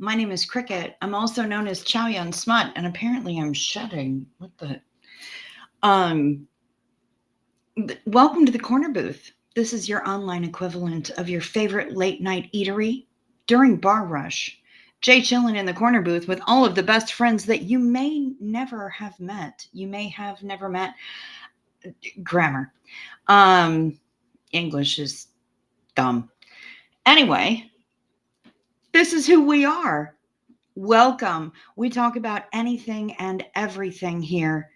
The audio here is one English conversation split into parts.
My name is Cricket. I'm also known as Chow Yun Smut, and apparently I'm shedding. What the? Um, Welcome to the Corner Booth. This is your online equivalent of your favorite late night eatery during bar rush. Jay chillin' in the corner booth with all of the best friends that you may never have met. You may have never met. Grammar. Um, English is dumb. Anyway, this is who we are. Welcome. We talk about anything and everything here,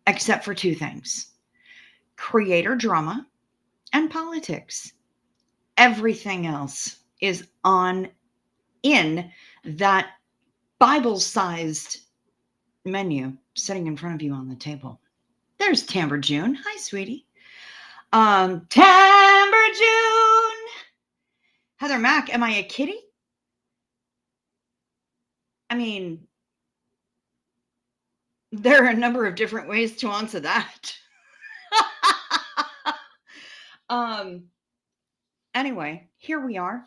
except for two things: creator drama and politics. Everything else is on in that Bible sized menu sitting in front of you on the table. There's Tamber June. Hi, sweetie. Tamber June. Heather Mack, am I a kitty? I mean, there are a number of different ways to answer that. Anyway, here we are.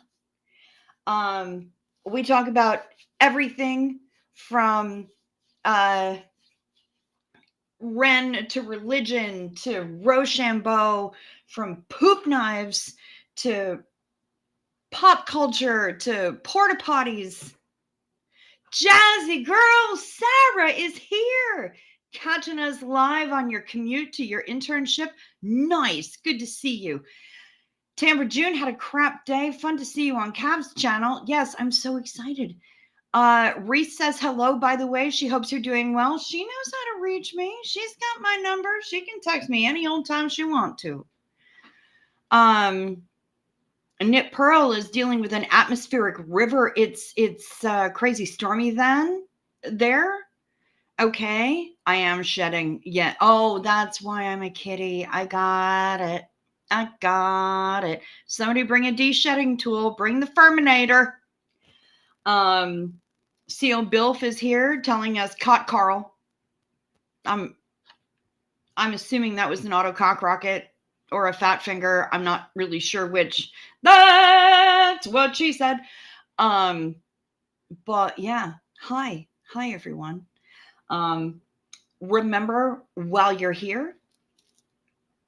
We talk about everything from Ren to religion to Rochambeau, from poop knives to pop culture to porta potties. Jazzy girl Sarah is here, catching us live on your commute to your internship. Nice, good to see you. Tamber June had a crap day. Fun to see you on Cav's channel. Yes, I'm so excited. Reese says hello, by the way. She hopes you're doing well. She knows how to reach me. She's got my number. She can text me any old time she wants to. Knit Pearl is dealing with an atmospheric river. It's crazy stormy there. Okay, I am shedding. Yeah. Oh, that's why I'm a kitty. I got it. Somebody bring a de-shedding tool. Bring the Furminator. Seal Bilf is here telling us caught Carl. I'm assuming that was an auto cock rocket or a fat finger. I'm not really sure which. That's what she said. But yeah, hi everyone. Remember, while you're here,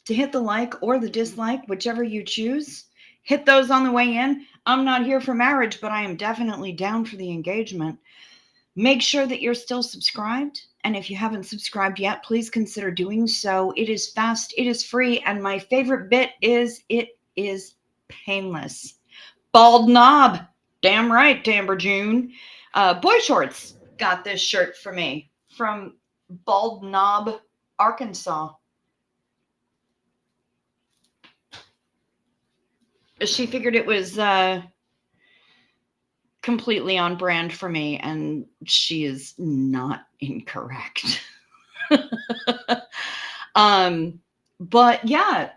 to hit the like or the dislike, whichever you choose. Hit those on the way in. I'm not here for marriage, but I am definitely down for the engagement. Make sure that you're still subscribed. And if you haven't subscribed yet, please consider doing so. It is fast, it is free, and my favorite bit is it is painless. Bald knob. Damn right, Tamber June. Boy Shorts got this shirt for me from Bald Knob, Arkansas. She figured it was completely on brand for me, and she is not incorrect. But yeah,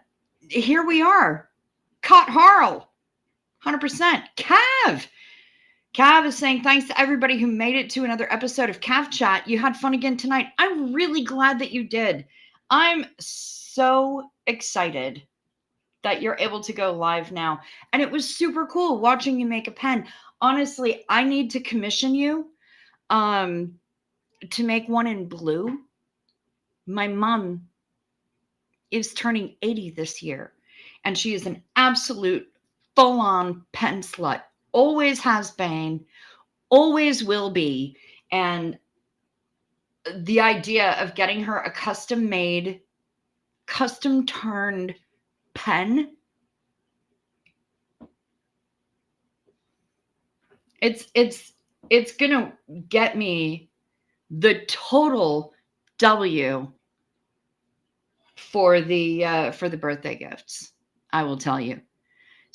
here we are. Caught Harl, 100%. Cav is saying thanks to everybody who made it to another episode of Cav Chat. You had fun again tonight. I'm really glad that you did. I'm so excited that you're able to go live now. And it was super cool watching you make a pen. Honestly, I need to commission you to make one in blue. My mom is turning 80 this year, and she is an absolute full-on pen slut. Always has been, always will be. And the idea of getting her a custom-made, custom-turned pen, it's gonna get me the total W for the birthday gifts. I will tell you.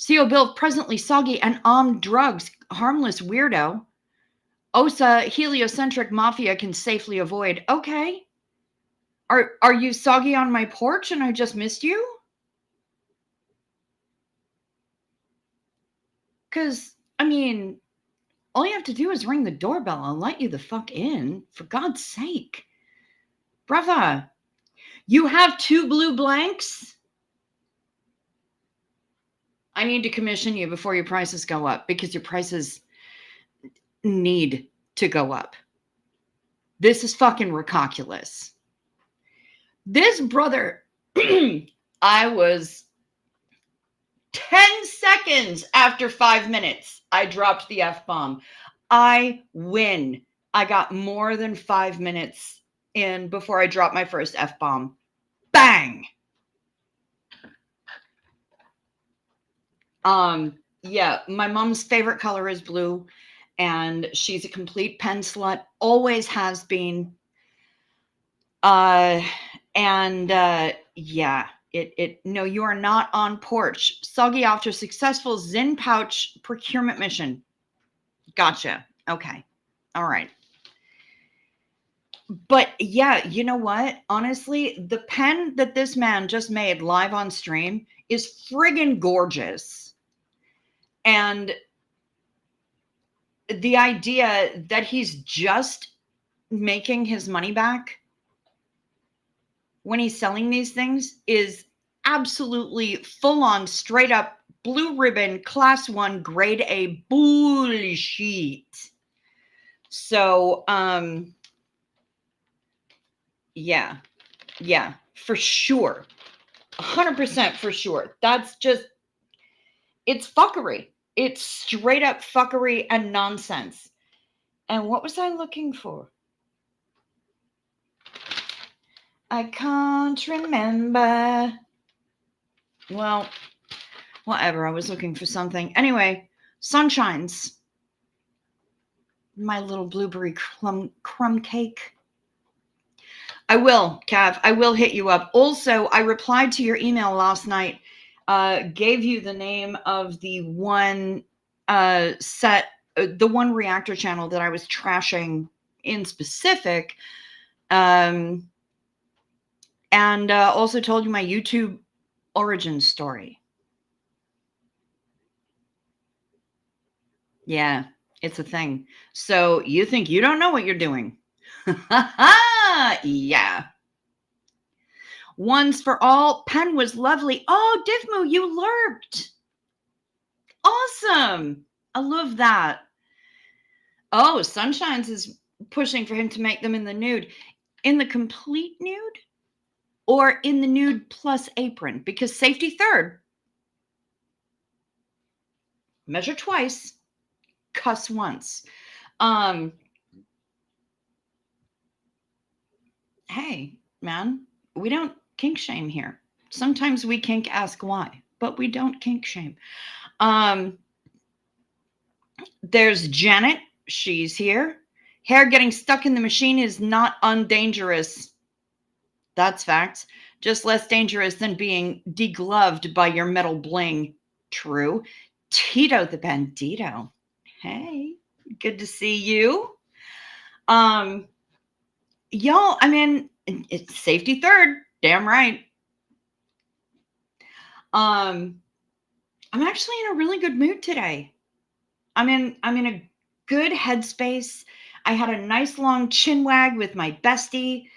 CO Bill, presently soggy and on drugs, harmless weirdo. Osa, heliocentric mafia can safely avoid. Okay. Are you soggy on my porch and I just missed you? Because, I mean, all you have to do is ring the doorbell. I'll let you the fuck in. For God's sake. Brother, you have 2 blue blanks? I need to commission you before your prices go up, because your prices... need to go up. This is fucking ridiculous. This brother, I was 10 seconds after 5 minutes, I dropped the F-bomb. I win. I got more than 5 minutes in before I dropped my first F-bomb. Bang! Yeah, my mom's favorite color is blue, and she's a complete pen slut, always has been. Yeah, no, you are not on porch. Soggy after successful Zin pouch procurement mission. Gotcha. Okay. All right. But yeah, you know what? Honestly, the pen that this man just made live on stream is friggin' gorgeous. And the idea that he's just making his money back when he's selling these things is absolutely full on, straight up blue ribbon, class 1, grade A bullshit. So, yeah, for sure. 100% for sure. That's just, it's fuckery. It's straight up fuckery and nonsense. And what was I looking for? I can't remember. Well, whatever. I was looking for something. Anyway, Sunshines. My little blueberry crumb cake. I will, Cav. I will hit you up. Also, I replied to your email last night, gave you the name of the one the one reactor channel that I was trashing in specific, and also told you my YouTube origin story. Yeah, it's a thing. So you think you don't know what you're doing? Yeah. Once for all. Pen was lovely. Oh, Divmu, you lurked. Awesome. I love that. Oh, Sunshines is pushing for him to make them in the nude. In the complete nude? Or in the nude plus apron? Because safety third. Measure twice. Cuss once. Hey, man, we don't kink shame here. Sometimes we kink ask why, but we don't kink shame. There's Janet. She's here. Hair getting stuck in the machine is not undangerous. That's facts. Just less dangerous than being degloved by your metal bling. True. Tito the Bandito. Hey, good to see you. Y'all, I mean, it's safety third. Damn right. I'm actually in a really good mood today. I'm in a good headspace. I had a nice long chin wag with my bestie.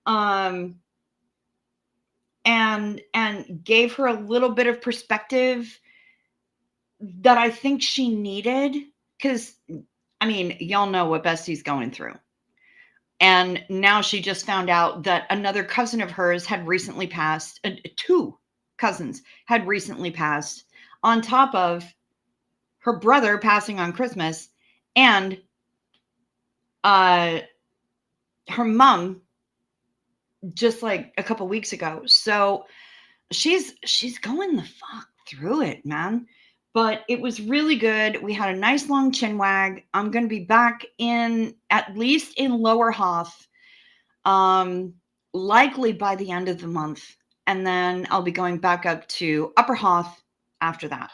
And gave her a little bit of perspective that I think she needed, because I mean, y'all know what Bestie's going through. And now she just found out that another cousin of hers had recently passed. 2 cousins had recently passed, on top of her brother passing on Christmas, and her mom just like a couple weeks ago. So she's going the fuck through it, man. But it was really good. We had a nice long chin wag. I'm going to be back in, at least in Lower Hoth, likely by the end of the month. And then I'll be going back up to Upper Hoth after that.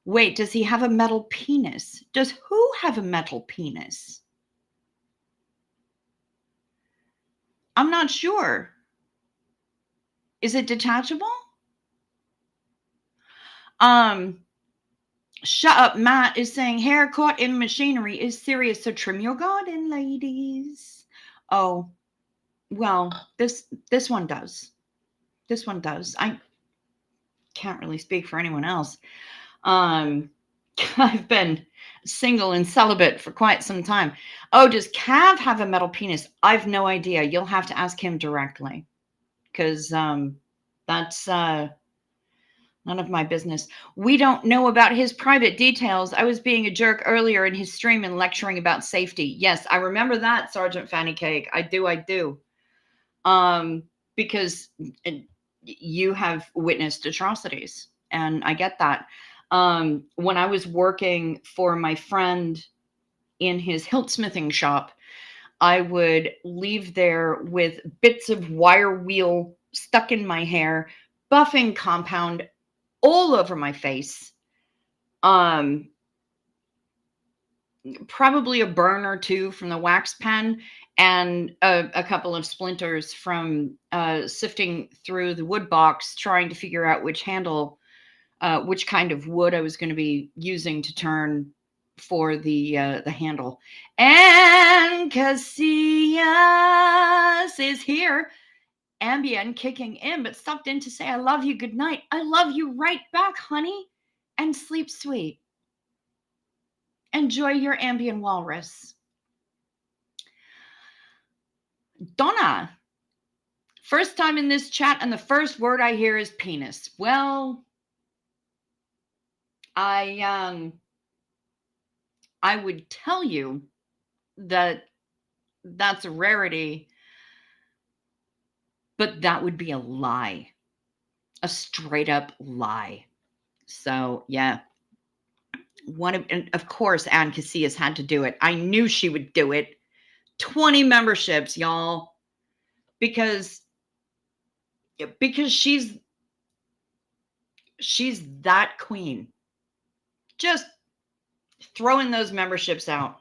Wait, does he have a metal penis? Does who have a metal penis? I'm not sure. Is it detachable? Shut up, Matt is saying hair caught in machinery is serious, so trim your garden, ladies. Oh, well, this one does. This one does. I can't really speak for anyone else. I've been single and celibate for quite some time. Oh, does Cav have a metal penis? I've no idea. You'll have to ask him directly, because that's none of my business. We don't know about his private details. I was being a jerk earlier in his stream and lecturing about safety. Yes, I remember that, Sergeant Fanny Cake. I do. Because you have witnessed atrocities, and I get that. When I was working for my friend in his hilt smithing shop, I would leave there with bits of wire wheel stuck in my hair, buffing compound all over my face. Probably a burn or two from the wax pen, and a couple of splinters from sifting through the wood box, trying to figure out which kind of wood I was going to be using to turn for the handle. And Casillas is here. Ambien kicking in, but stopped in to say, I love you. Good night. I love you right back, honey. And sleep sweet. Enjoy your Ambien walrus. Donna. First time in this chat, and the first word I hear is penis. Well, I would tell you that that's a rarity, but that would be a lie. A straight up lie. So, yeah. And of course, Ann Casillas had to do it. I knew she would do it. 20 memberships, y'all. Because she's that queen. Just throwing those memberships out.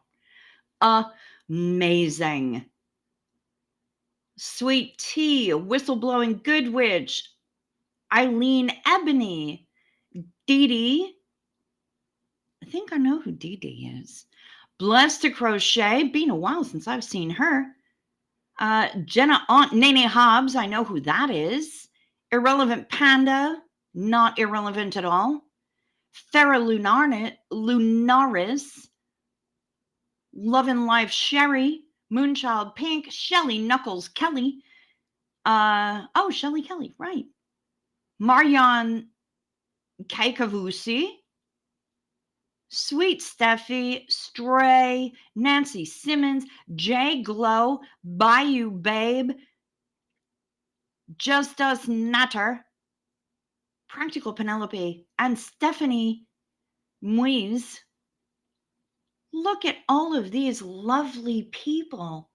Amazing. Sweet Tea, Whistleblowing Good Witch, Eileen Ebony, Dee Dee. I think I know who Dee Dee is. Blessed to Crochet, been a while since I've seen her. Jenna Aunt Nene Hobbs, I know who that is. Irrelevant Panda, not irrelevant at all. Farah Lunaris, Love and Life Sherry, Moonchild Pink, Shelly Knuckles Kelly. Shelly Kelly, right. Marion Kaikavusi, Sweet Steffi, Stray, Nancy Simmons, Jay Glow, Bayou Babe, Just Us Natter, Practical Penelope, and Stephanie Muiz. Look at all of these lovely people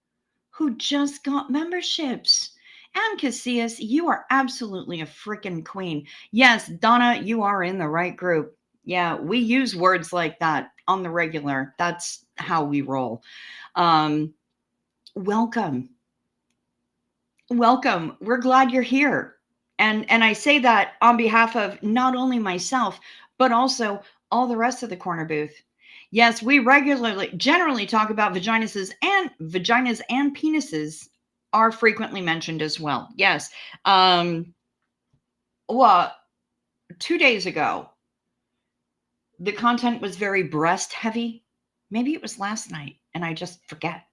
who just got memberships. And Casillas, you are absolutely a freaking queen. Yes, Donna, you are in the right group. Yeah, we use words like that on the regular. That's how we roll. Welcome. Welcome. We're glad you're here. And I say that on behalf of not only myself, but also all the rest of the corner booth. Yes, we generally talk about vaginas and penises are frequently mentioned as well. Yes. Well, 2 days ago, the content was very breast heavy. Maybe it was last night and I just forget.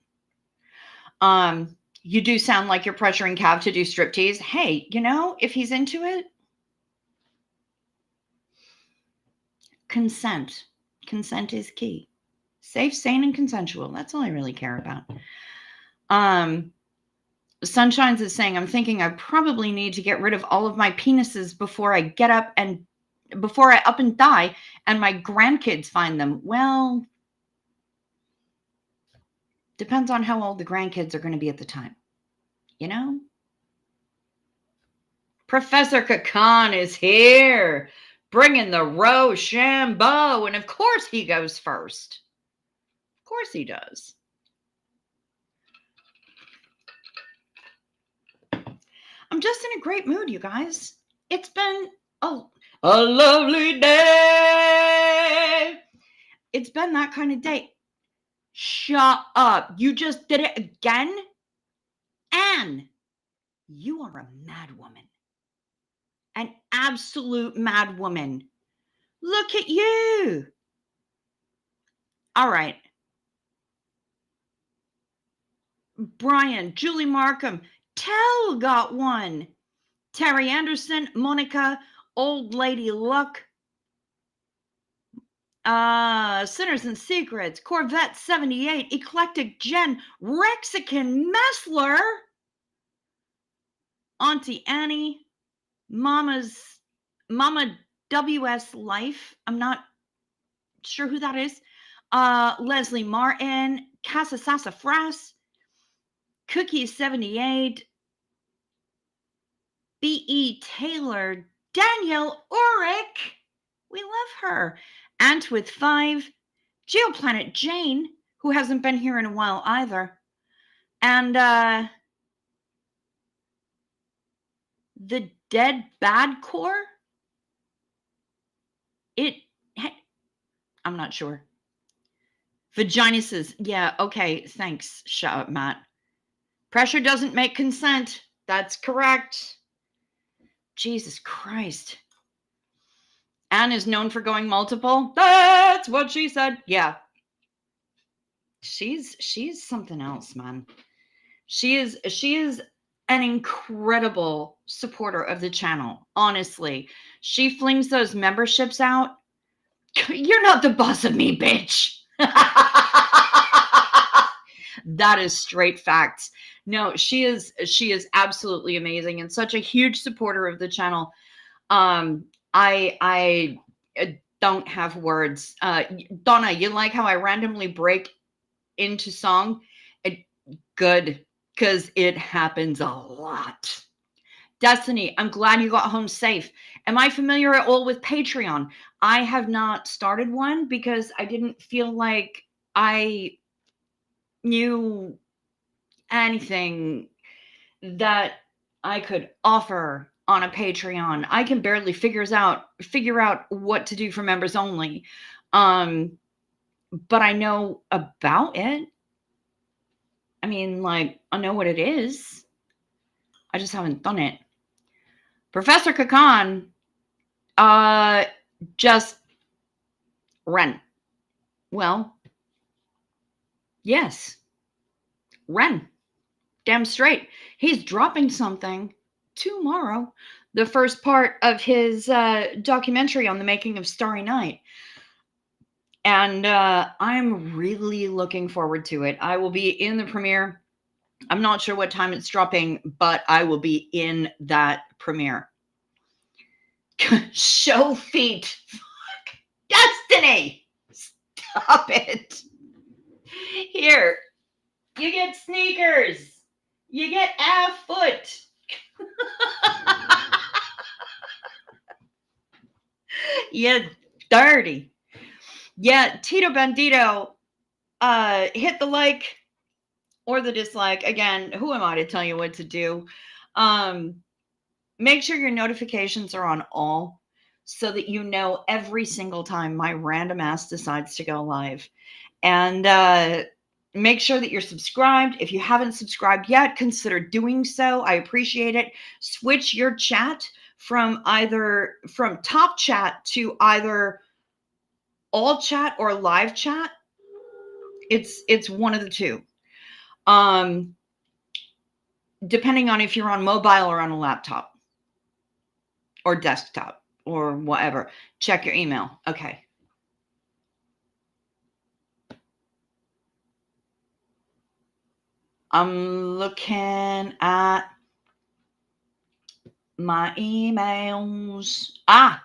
You do sound like you're pressuring Cav to do striptease. Hey, if he's into it, consent. Consent is key. Safe, sane, and consensual. That's all I really care about. Sunshines is saying, I'm thinking I probably need to get rid of all of my penises before I up and die and my grandkids find them. Well, depends on how old the grandkids are going to be at the time. Professor Kakan is here, bringing the Rochambeau, and of course he goes first. Of course he does. I'm just in a great mood, you guys. It's been a lovely day. It's been that kind of day. Shut up. You just did it again? Anne, you are a mad woman. An absolute mad woman. Look at you. All right. Brian, Julie Markham, Tell got one. Terry Anderson, Monica, Old Lady Luck, Sinners and Secrets, Corvette 78, Eclectic Jen, Rexican Messler, Auntie Annie, Mama WS Life. I'm not sure who that is. Leslie Martin, Casa Sassafras, Cookie 78, B.E. Taylor, Danielle Orick. We love her. Ant with 5, Geoplanet Jane, who hasn't been here in a while either. And the Dead Bad Core. I'm not sure. Vaginuses. Yeah, okay. Thanks, Matt. Pressure doesn't make consent. That's correct. Jesus Christ. Anne is known for going multiple. That's what she said. Yeah. She's something else, man. She is an incredible supporter of the channel. Honestly, she flings those memberships out. You're not the boss of me, bitch. That is straight facts. No, she is absolutely amazing and such a huge supporter of the channel. I don't have words. Donna, you like how I randomly break into song? Good, because it happens a lot. Destiny, I'm glad you got home safe. Am I familiar at all with Patreon? I have not started one because I didn't feel like I knew anything that I could offer on a Patreon. I can barely figure out what to do for members only. But I know about it. I mean, like, I know what it is. I just haven't done it. Professor Kakan, just Ren. Well, yes. Ren. Damn straight. He's dropping something tomorrow. The first part of his documentary on the making of Starry Night. And I'm really looking forward to it. I will be in the premiere. I'm not sure what time it's dropping, but I will be in that premiere. Show feet. Fuck. Destiny. Stop it. Here. You get sneakers. You get a foot. You dirty. Yeah, Tito Bandito, hit the like or the dislike. Again, who am I to tell you what to do? Make sure your notifications are on all so that you know every single time my random ass decides to go live. And make sure that you're subscribed. If you haven't subscribed yet, consider doing so. I appreciate it. Switch your chat from top chat to either all chat or live chat. It's one of the two. Depending on if you're on mobile or on a laptop or desktop or whatever. Check your email. Okay. I'm looking at my emails. Aw,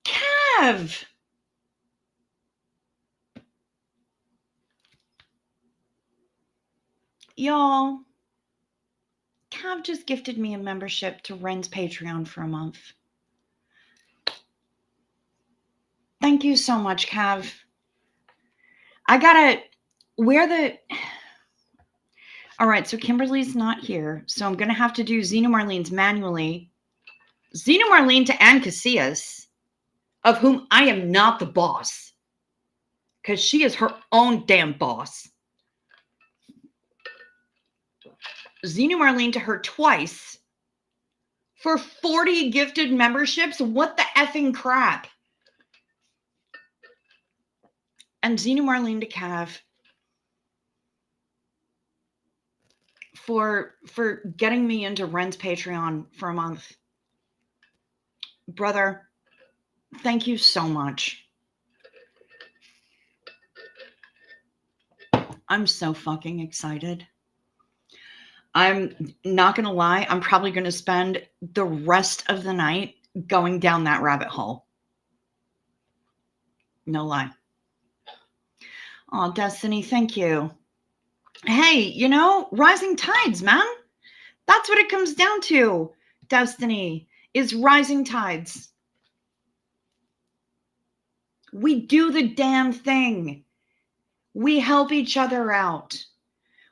Kev. Y'all, Kev just gifted me a membership to Ren's Patreon for a month. Thank you so much, Kev. I gotta all right, so Kimberly's not here, so I'm gonna have to do Xena Marlene's manually. Xena Marlene to Ann Casillas, of whom I am not the boss, because she is her own damn boss. Xena Marlene to her twice for 40 gifted memberships. What the effing crap? And Zena Marlene DeCav for getting me into Ren's Patreon for a month. Brother, thank you so much. I'm so fucking excited. I'm not going to lie. I'm probably going to spend the rest of the night going down that rabbit hole. No lie. Oh, Destiny, thank you. Hey, rising tides, man. That's what it comes down to. Destiny is rising tides. We do the damn thing. We help each other out.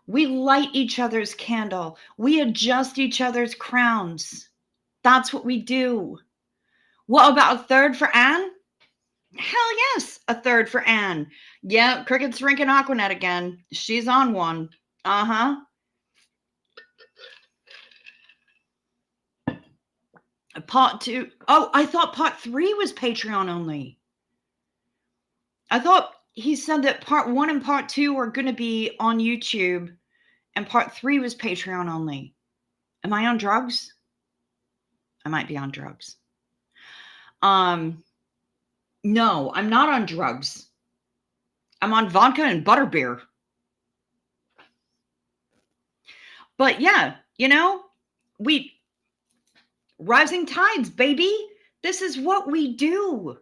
We light each other's candle. We adjust each other's crowns. That's what we do. What about a third for Anne? Hell yes, a third for Anne. Yeah, Cricket's drinking Aquanet again. She's on one. Uh-huh. Part 2. Oh, I thought part 3 was Patreon only. I thought he said that part 1 and part 2 were going to be on YouTube and part 3 was Patreon only. Am I on drugs? I might be on drugs. No, I'm not on drugs. I'm on vodka and butterbeer. But yeah, we rising tides, baby. This is what we do.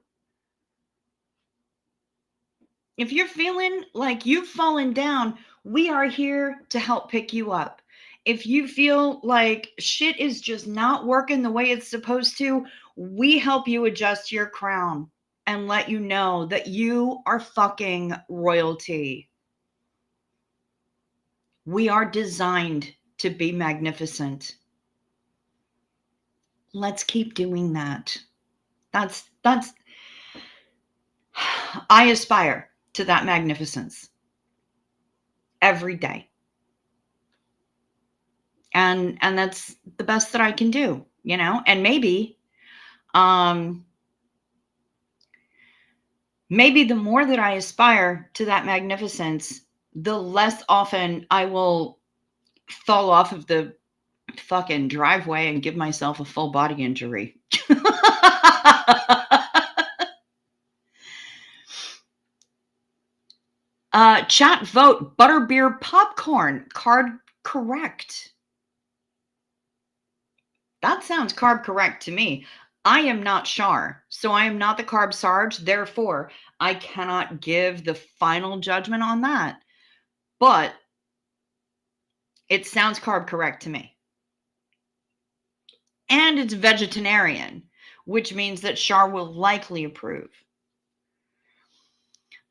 If you're feeling like you've fallen down, we are here to help pick you up. If you feel like shit is just not working the way it's supposed to, we help you adjust your crown and let you know that you are fucking royalty. We are designed to be magnificent. Let's keep doing that. That's I aspire to that magnificence every day. And that's the best that I can do, and maybe the more that I aspire to that magnificence, the less often I will fall off of the fucking driveway and give myself a full body injury. Chat vote butterbeer popcorn. Card correct. That sounds carb correct to me. I am not Char, so I am not the carb Sarge. Therefore, I cannot give the final judgment on that. But it sounds carb correct to me. And it's vegetarian, which means that Char will likely approve.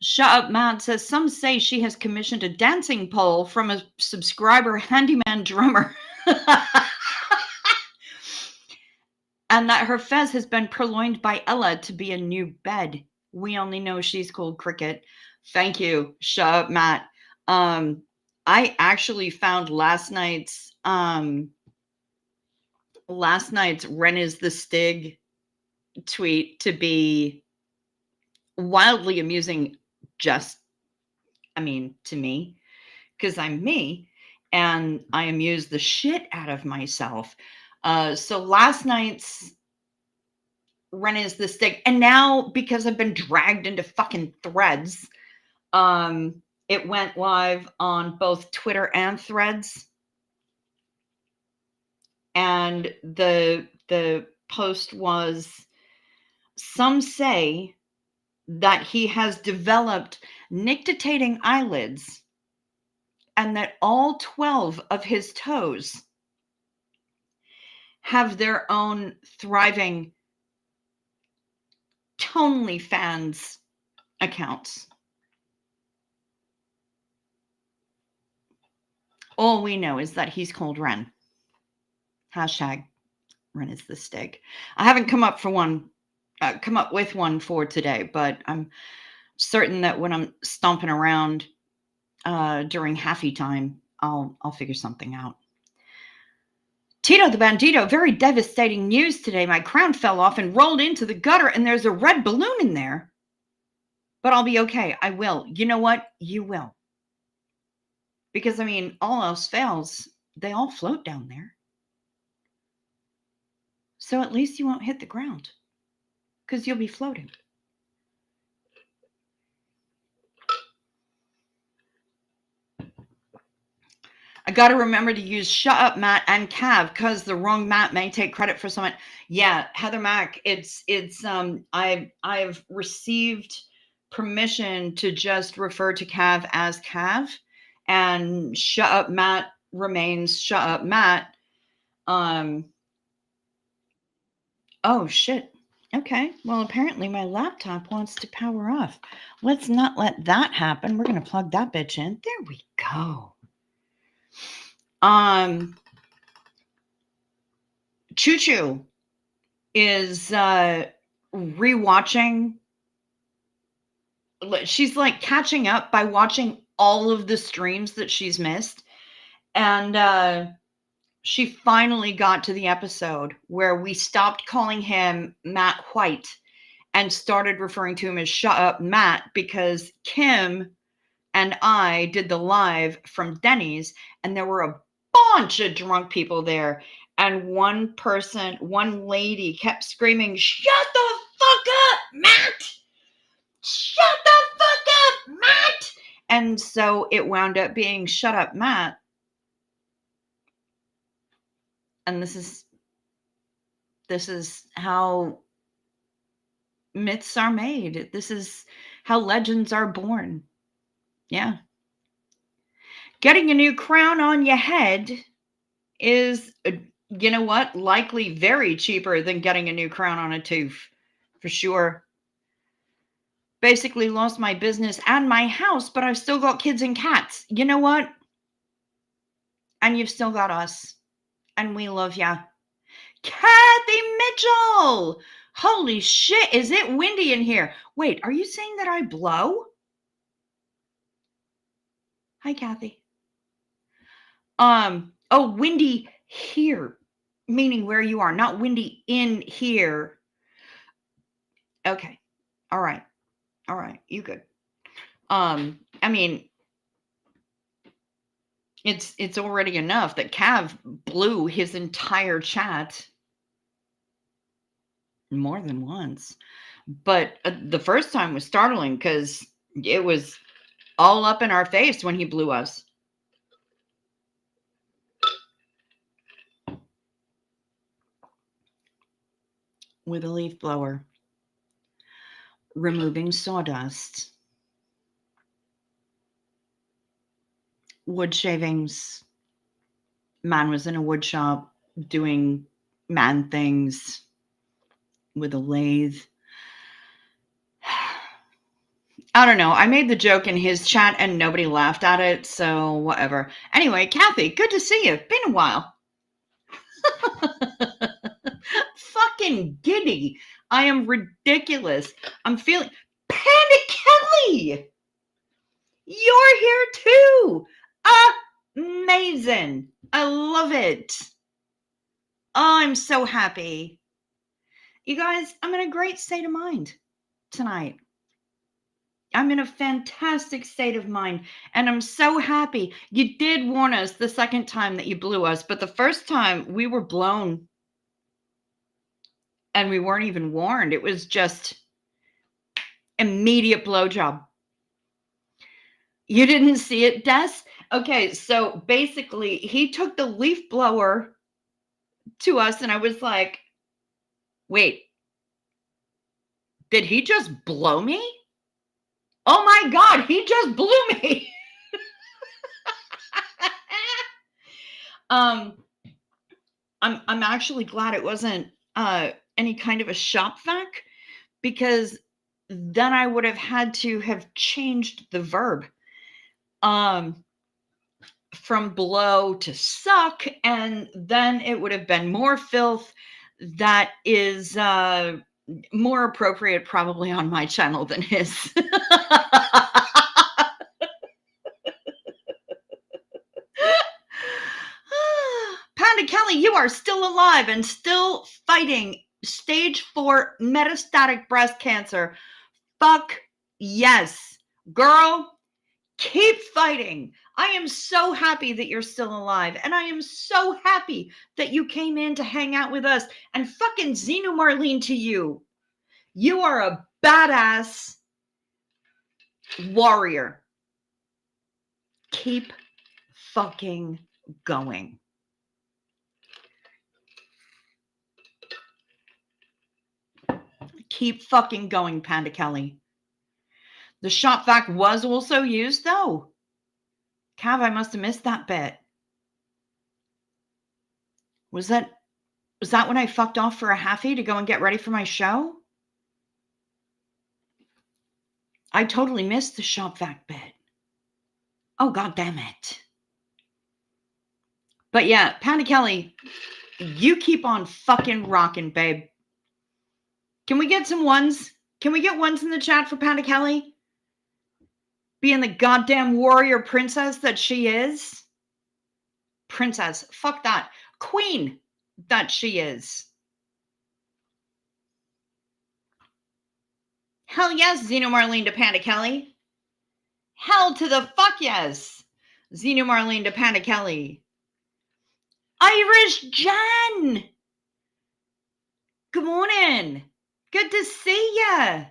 Shut Up Matt says, some say she has commissioned a dancing pole from a subscriber handyman drummer. And that her fez has been purloined by Ella to be a new bed. We only know she's called Cricket. Thank you. Shut up, Matt. I actually found last night's Ren is the Stig tweet to be wildly amusing, to me, because I'm me, and I amuse the shit out of myself. So last night's Ren is the Stick, and now because I've been dragged into fucking threads, it went live on both Twitter and Threads, and the post was, some say that he has developed nictitating eyelids and that all 12 of his toes have their own thriving Tonely fans accounts. All we know is that he's called Ren. Hashtag Ren is the Stig. I haven't come up with one for today, but I'm certain that when I'm stomping around during happy time, I'll figure something out. Tito the Bandito, very devastating news today. My crown fell off and rolled into the gutter, and there's a red balloon in there. but I'll be okay. I will. You know what? You will. Because, I mean, all else fails, they all float down there. So at least you won't hit the ground because you'll be floating. I got to remember to use shut up Matt and Cav because the wrong Matt may take credit for someone. Yeah, Heather Mack, I've received permission to just refer to Cav as Cav, and shut up Matt remains shut up Matt. Oh shit. Okay. Well, apparently my laptop wants to power off. Let's not let that happen. We're going to plug that bitch in. There we go. Choo Choo is rewatching. She's like catching up by watching all of the streams that she's missed. And she finally got to the episode where we stopped calling him Matt White and started referring to him as Shut Up Matt because Kim and I did the live from Denny's, and there were a bunch of drunk people there. And one lady kept screaming, "Shut the fuck up, Matt! Shut the fuck up, Matt!" And so it wound up being Shut Up, Matt. And this is how myths are made. This is how legends are born. Yeah. Getting a new crown on your head is, you know what, likely very cheaper than getting a new crown on a tooth, for sure. Basically lost my business and my house, but I've still got kids and cats. You know what? And you've still got us. And we love ya. Kathy Mitchell! Holy shit, is it windy in here? Wait, are you saying that I blow? Hi, Kathy. Oh, windy here, meaning where you are, not windy in here. Okay. All right. You good. I mean, it's already enough that Cav blew his entire chat more than once. But the first time was startling because it was all up in our face when he blew us. With a leaf blower, removing sawdust, wood shavings. Man was in a wood shop doing man things with a lathe. I don't know. I made the joke in his chat and nobody laughed at it, so whatever. Anyway, Kathy, good to see you. Been a while. Fucking giddy. I am ridiculous. I'm feeling... Panda Kelly! You're here too! Amazing. I love it. Oh, I'm so happy. You guys, I'm in a great state of mind tonight. I'm in a fantastic state of mind, and I'm so happy. You did warn us the second time that you blew us, but the first time we were blown and we weren't even warned. It was just immediate blowjob. You didn't see it, Des? Okay, so basically he took the leaf blower to us and I was like, wait, did he just blow me? Oh my God, he just blew me. I'm actually glad it wasn't any kind of a shop vac, because then I would have had to have changed the verb from blow to suck, and then it would have been more filth that is more appropriate probably on my channel than his. Panda Kelly, you are still alive and still fighting stage 4 metastatic breast cancer. Fuck Yes, girl, keep fighting. I am so happy that you're still alive. And I am so happy that you came in to hang out with us. And fucking Xenu Marlene to you. You are a badass warrior. Keep fucking going. Keep fucking going, Panda Kelly. The shop vac was also used, though. Cav, I must have missed that bit. Was that when I fucked off for a halfie to go and get ready for my show? I totally missed the shop vac bit. Oh, god damn it. But yeah, Panda Kelly, you keep on fucking rocking, babe. Can we get some ones? Can we get ones in the chat for Panda Kelly? Being the goddamn warrior princess that she is. Princess, fuck that. Queen that she is. Hell yes, Xenu Marlene to Panda Kelly. Hell to the fuck yes. Xenu Marlene to Panda Kelly. Irish Jen. Good morning. Good to see ya.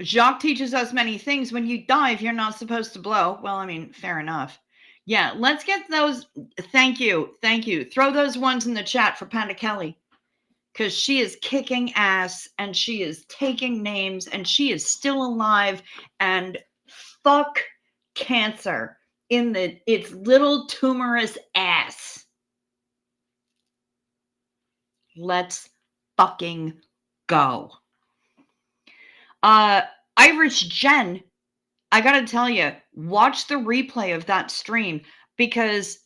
Jacques teaches us many things. When you dive, you're not supposed to blow. Well, I mean, fair enough. Yeah, let's get those. Thank you. Thank you. Throw those ones in the chat for Panda Kelly. Because she is kicking ass and she is taking names and she is still alive. And fuck cancer in its little tumorous ass. Let's fucking go. Irish Jen, I gotta tell you, watch the replay of that stream because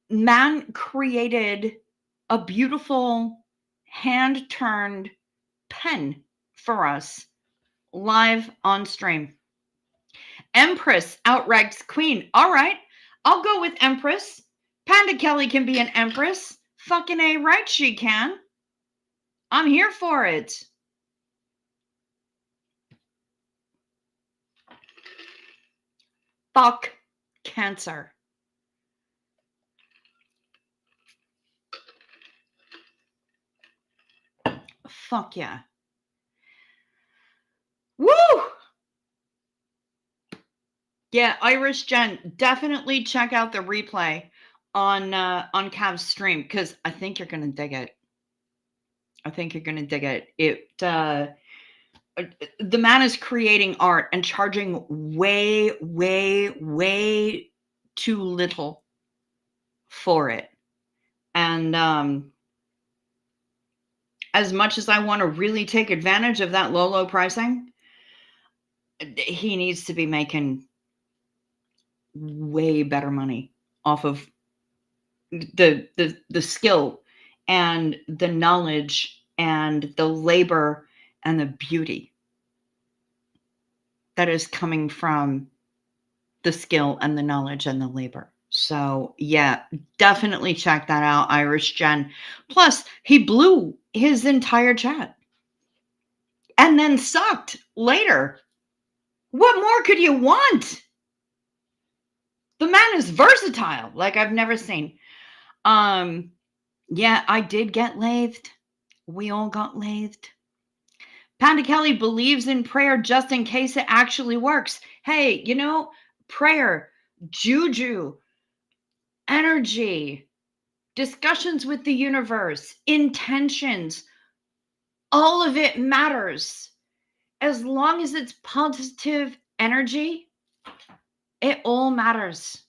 man created a beautiful hand-turned pen for us live on stream. Empress outranks Queen. All right, I'll go with Empress. Panda Kelly can be an Empress. Fucking A right she can. I'm here for it. Fuck cancer. Fuck yeah. Woo! Yeah, Irish Jen, definitely check out the replay on Cav's stream because I think you're gonna dig it. I think you're gonna dig it. The man is creating art and charging way, way, way too little for it. And as much as I want to really take advantage of that low pricing, he needs to be making way better money off of the skill and the knowledge and the labor and the beauty that is coming from the skill and the knowledge and the labor. So yeah, definitely check that out, Irish Jen. Plus, he blew his entire chat and then sucked later. What more could you want? The man is versatile like I've never seen. Yeah, I did get lathed. We all got lathed. Panda Kelly believes in prayer just in case it actually works. Hey, prayer, juju, energy, discussions with the universe, intentions, all of it matters. As long as it's positive energy, it all matters.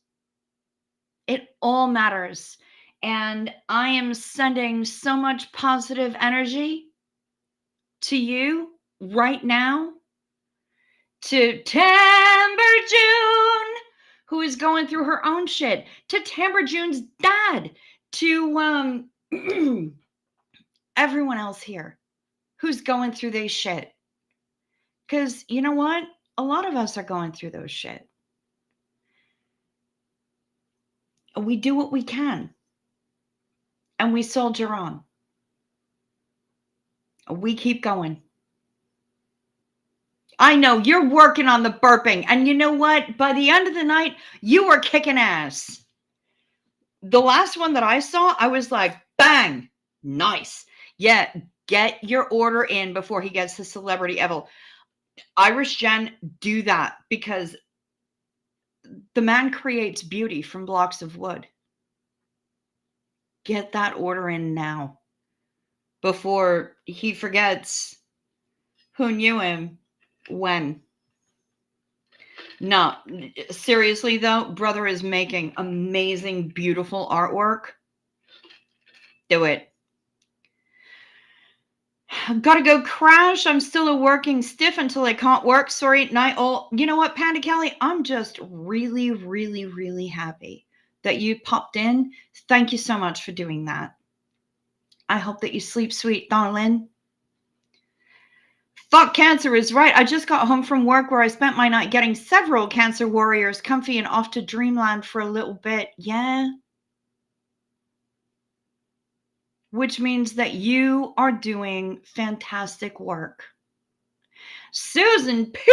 It all matters. And I am sending so much positive energy to you right now, to Timber June, who is going through her own shit, to Timber June's dad, to everyone else here who's going through this shit. Because you know what? A lot of us are going through those shit. We do what we can. And we soldier on. We keep going. I know you're working on the burping. And you know what? By the end of the night, you were kicking ass. The last one that I saw, I was like, bang, nice. Yeah, get your order in before he gets the celebrity Evil. Irish Jen, do that because the man creates beauty from blocks of wood. Get that order in now before he forgets who knew him when. No, seriously though, brother is making amazing, beautiful artwork. Do it. Gotta go crash. I'm still a working stiff until I can't work. Sorry, night all. You know what, Panda Kelly? I'm just really, really, really happy that you popped in. Thank you so much for doing that. I hope that you sleep sweet, darling. Fuck cancer is right. I just got home from work where I spent my night getting several cancer warriors comfy and off to dreamland for a little bit. Yeah. Which means that you are doing fantastic work. Susan P.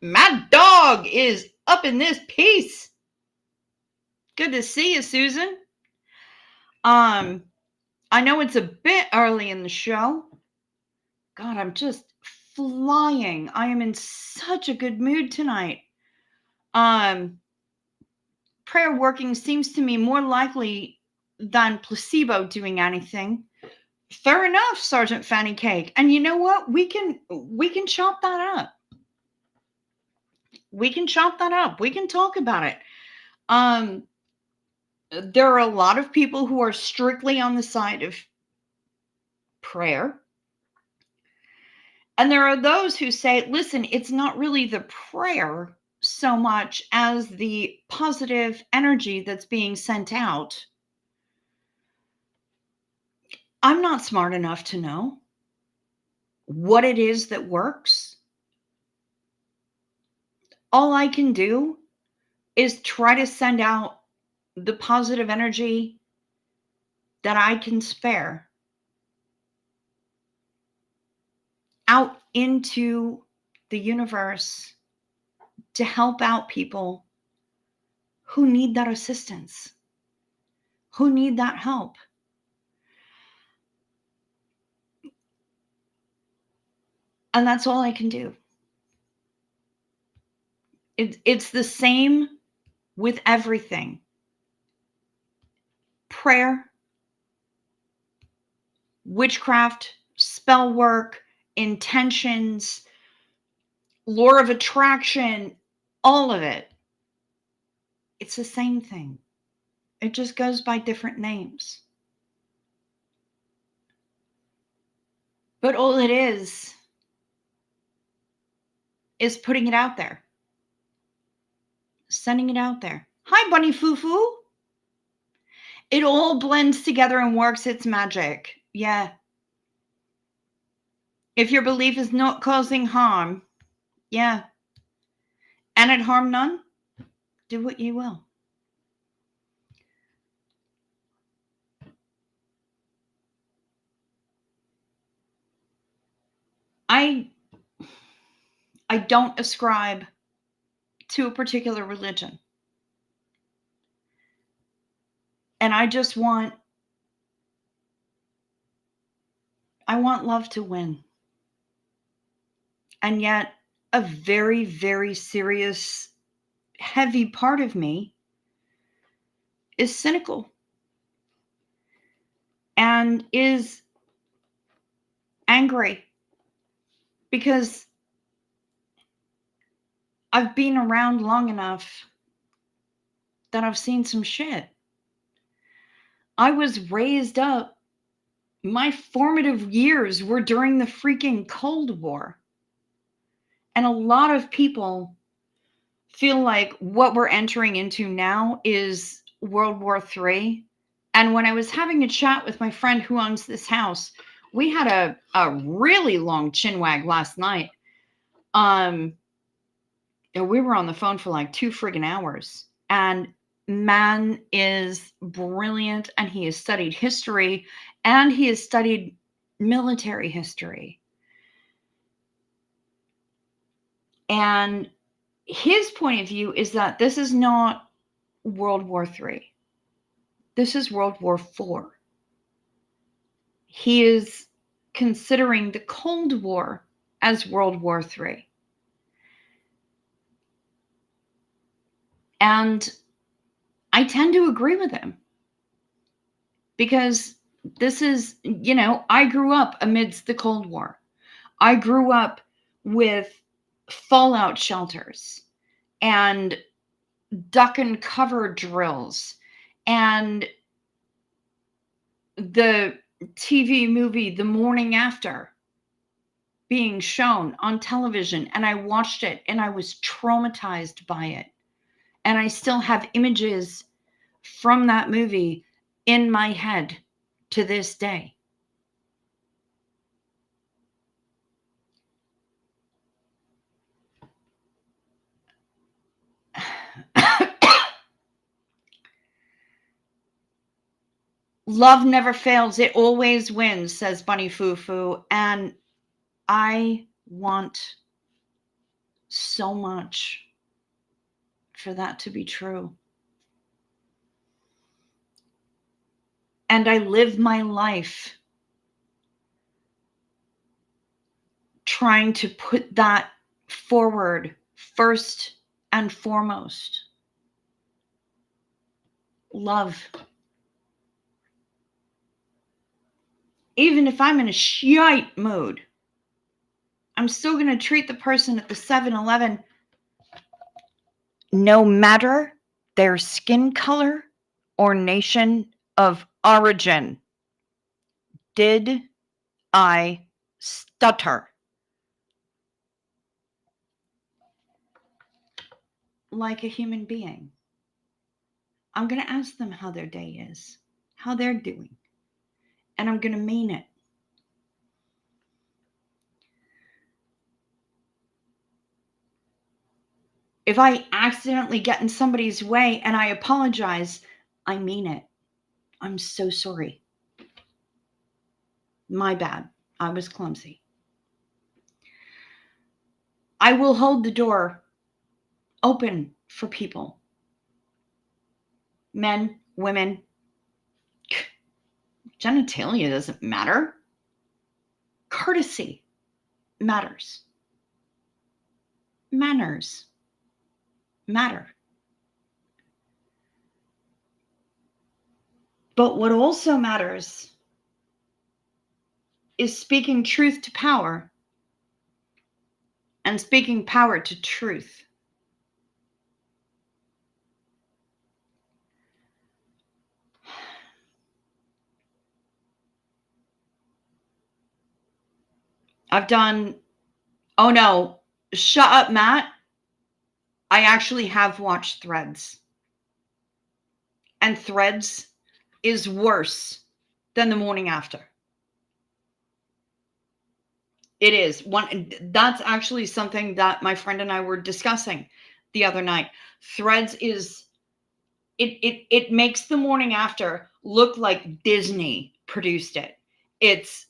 My dog is up in this piece. Good to see you, Susan. I know it's a bit early in the show. God, I'm just flying. I am in such a good mood tonight. Prayer working seems to me more likely than placebo doing anything. Fair enough, Sergeant Fanny Cake. And you know what? We can chop that up. We can chop that up. We can talk about it. There are a lot of people who are strictly on the side of prayer. And there are those who say, listen, it's not really the prayer so much as the positive energy that's being sent out. I'm not smart enough to know what it is that works. All I can do is try to send out the positive energy that I can spare out into the universe to help out people who need that assistance, who need that help. And that's all I can do. It's the same with everything. Prayer, witchcraft, spell work, intentions, law of attraction, all of it. It's the same thing. It just goes by different names. But all it is putting it out there. Sending it out there. Hi, Bunny Foo-Foo. It all blends together and works its magic. Yeah. If your belief is not causing harm, yeah. And it harm none, do what you will. I don't ascribe to a particular religion. And I want love to win. And yet a very, very serious, heavy part of me is cynical and is angry because I've been around long enough that I've seen some shit. I was raised up. My formative years were during the freaking Cold War. And a lot of people feel like what we're entering into now is World War III. And when I was having a chat with my friend who owns this house, we had a really long chinwag last night. We were on the phone for like 2 friggin' hours. And man is brilliant, and he has studied history, and he has studied military history. And his point of view is that this is not World War III. This is World War IV. He is considering the Cold War as World War III. And I tend to agree with him because this is, I grew up amidst the Cold War. I grew up with fallout shelters and duck and cover drills and the TV movie The Morning After being shown on television, and I watched it and I was traumatized by it. And I still have images from that movie in my head to this day. Love never fails. It always wins, says Bunny Foo Foo. And I want so much for that to be true. And I live my life trying to put that forward first and foremost. Love. Even if I'm in a shite mood, I'm still going to treat the person at the 7-Eleven, no matter their skin color or nation of origin. Did I stutter? Like a human being. I'm going to ask them how their day is, how they're doing, and I'm going to mean it. If I accidentally get in somebody's way and I apologize, I mean it. I'm so sorry. My bad. I was clumsy. I will hold the door open for people. Men, women. Genitalia doesn't matter. Courtesy matters. Manners matter. But what also matters is speaking truth to power and speaking power to truth. I've done, oh no, shut up, Matt. I actually have watched Threads. And Threads is worse than The Morning After. It is. That's actually something that my friend and I were discussing the other night. Threads is, it makes The Morning After look like Disney produced it.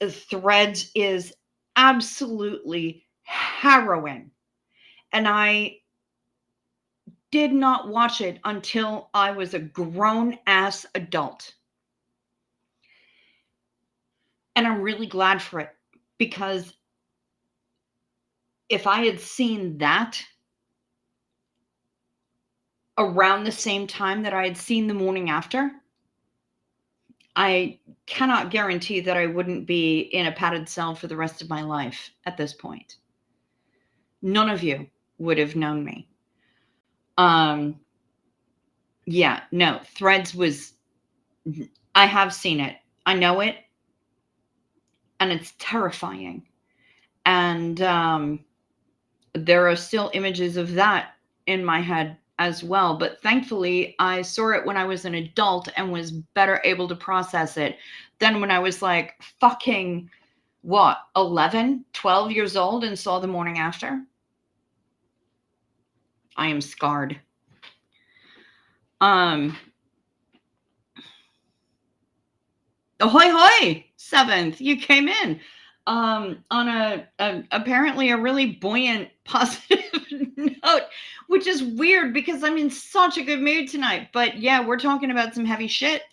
Threads is absolutely harrowing. And I did not watch it until I was a grown-ass adult. And I'm really glad for it, because if I had seen that around the same time that I had seen The Morning After, I cannot guarantee that I wouldn't be in a padded cell for the rest of my life at this point. None of you would have known me. Yeah, no, Threads was, I have seen it. I know it. And it's terrifying. And there are still images of that in my head as well. But thankfully, I saw it when I was an adult and was better able to process it than when I was like fucking, 11, 12 years old and saw The Morning After. I am scarred. Ahoy hoy, seventh, you came in on a apparently a really buoyant, positive note, which is weird because I'm in such a good mood tonight. But yeah, we're talking about some heavy shit.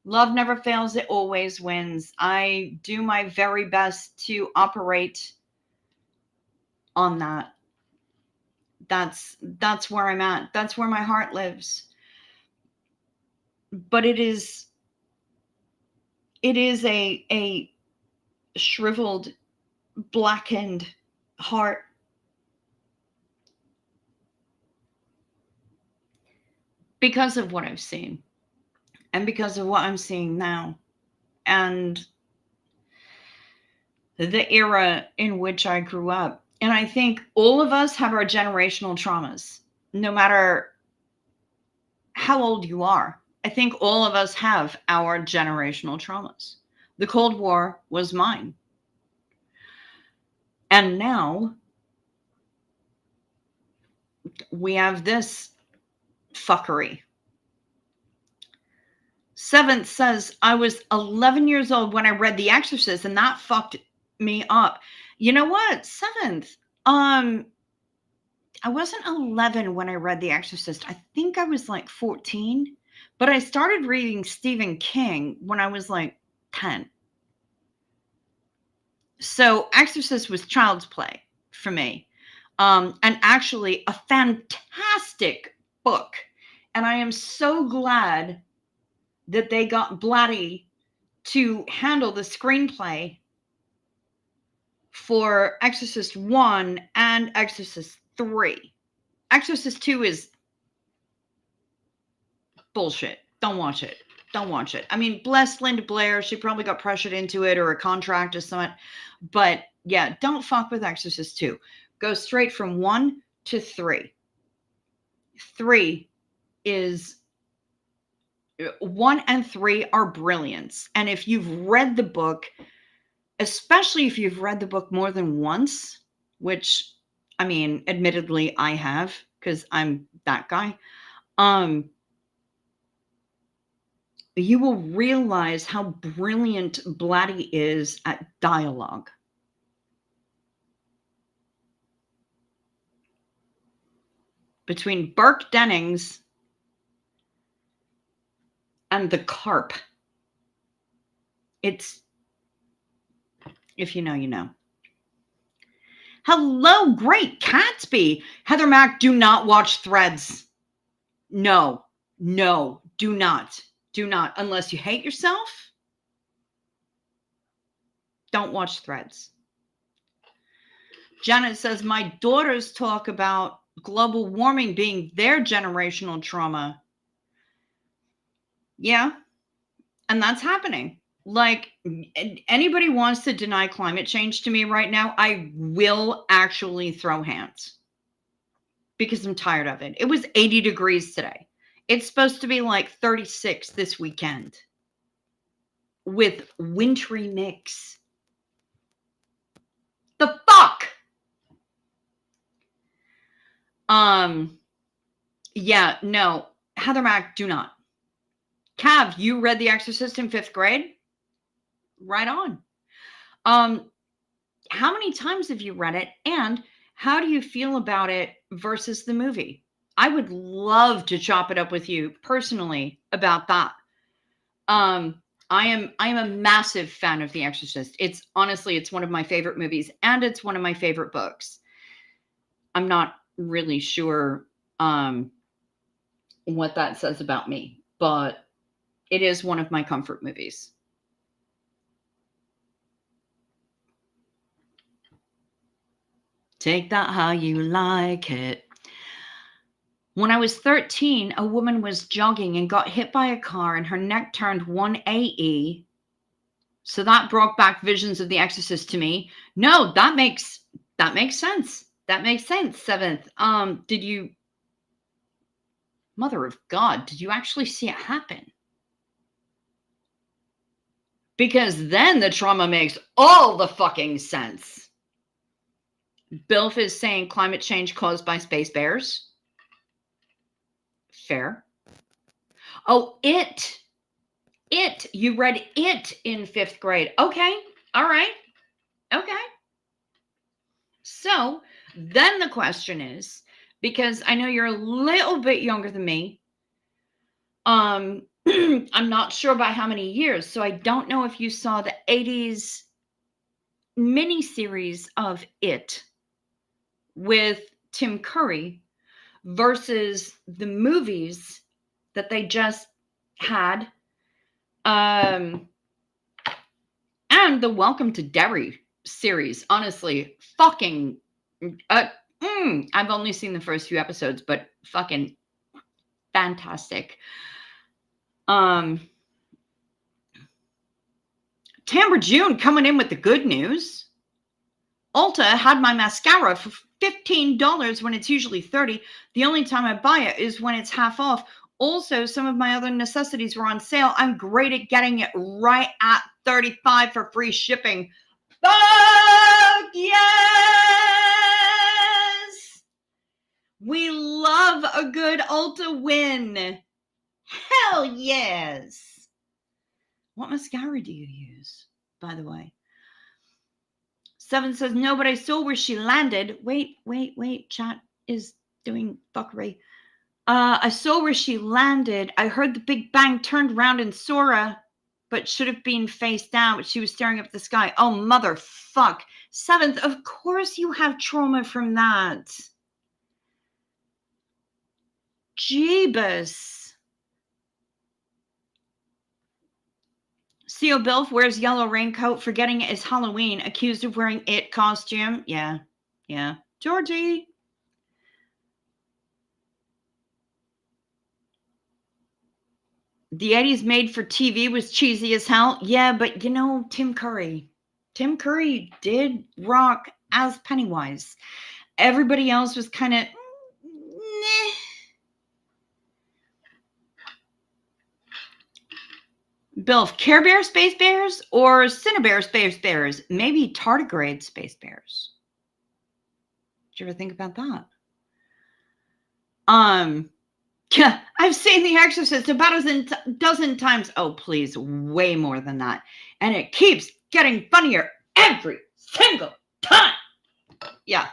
Love never fails, it always wins. I do my very best to operate on that. That's where I'm at. That's where my heart lives. But it is a shriveled, blackened heart. Because of what I've seen and because of what I'm seeing now and the era in which I grew up. And I think all of us have our generational traumas, no matter how old you are. I think all of us have our generational traumas. The Cold War was mine. And now we have this fuckery. Seventh says, I was 11 years old when I read The Exorcist, and that fucked me up. You know what? Seventh, I wasn't 11 when I read The Exorcist. I think I was like 14, but I started reading Stephen King when I was like 10. So Exorcist was child's play for me. And actually a fantastic book. And I am so glad that they got Blatty to handle the screenplay for Exorcist 1 and Exorcist 3. Exorcist 2 is bullshit. Don't watch it. Don't watch it. I mean, bless Linda Blair. She probably got pressured into it or a contract or something. But yeah, don't fuck with Exorcist 2. Go straight from 1 to 3. 3 is 1 and 3 are brilliance. And if you've read the book, especially if you've read the book more than once, which, I mean, admittedly, I have, because I'm that guy, you will realize how brilliant Blatty is at dialogue. Between Burke Dennings and the Carp, it's, if you know, you know. Hello, great Catsby. Heather Mack, do not watch Threads. No, do not. Do not. Unless you hate yourself, don't watch Threads. Janet says, my daughters talk about global warming being their generational trauma. Yeah, and that's happening. Like, anybody wants to deny climate change to me right now, I will actually throw hands because I'm tired of it. It was 80 degrees today. It's supposed to be like 36 this weekend with wintry mix. The fuck? Yeah, no. Heather Mack, do not. Cav, you read The Exorcist in 5th grade? Right on. How many times have you read it? And how do you feel about it versus the movie? I would love to chop it up with you personally about that. I am a massive fan of The Exorcist. It's honestly, it's one of my favorite movies and it's one of my favorite books. I'm not really sure what that says about me, but it is one of my comfort movies. Take that how you like it. When I was 13, a woman was jogging and got hit by a car and her neck turned 180. So that brought back visions of The Exorcist to me. No, that makes sense. That makes sense. 7th. Did you, Mother of God, did you actually see it happen? Because then the trauma makes all the fucking sense. Bilf is saying climate change caused by space bears. Fair. Oh, It It. You read it in 5th grade. Okay. All right. Okay. So then the question is, because I know you're a little bit younger than me, I'm not sure by how many years, so I don't know if you saw the 80s miniseries of It with Tim Curry versus the movies that they just had, and the Welcome to Derry series. Honestly, fucking, I've only seen the first few episodes, but fucking fantastic. Tamra June coming in with the good news. Ulta had my mascara for $15 when it's usually $30. The only time I buy it is when it's half off. Also, some of my other necessities were on sale. I'm great at getting it right at $35 for free shipping. Fuck yes! We love a good Ulta win. Hell yes! What mascara do you use, by the way? 7 says, no, but I saw where she landed. Wait. Chat is doing fuckery. I saw where she landed. I heard the big bang, turned around and saw her, but should have been face down, but she was staring up at the sky. Oh, motherfuck. 7th, of course you have trauma from that. Jeebus. CO Bilf wears yellow raincoat, forgetting it is Halloween, accused of wearing It costume. Yeah. Georgie. The 80s made for TV was cheesy as hell. Yeah, but you know, Tim Curry did rock as Pennywise. Everybody else was kind of meh. Bill, Care Bear Space Bears or Cinnabear Space Bears? Maybe tardigrade Space Bears. Did you ever think about that? Yeah, I've seen The Exorcist about a dozen times. Oh, please, way more than that. And it keeps getting funnier every single time. Yeah.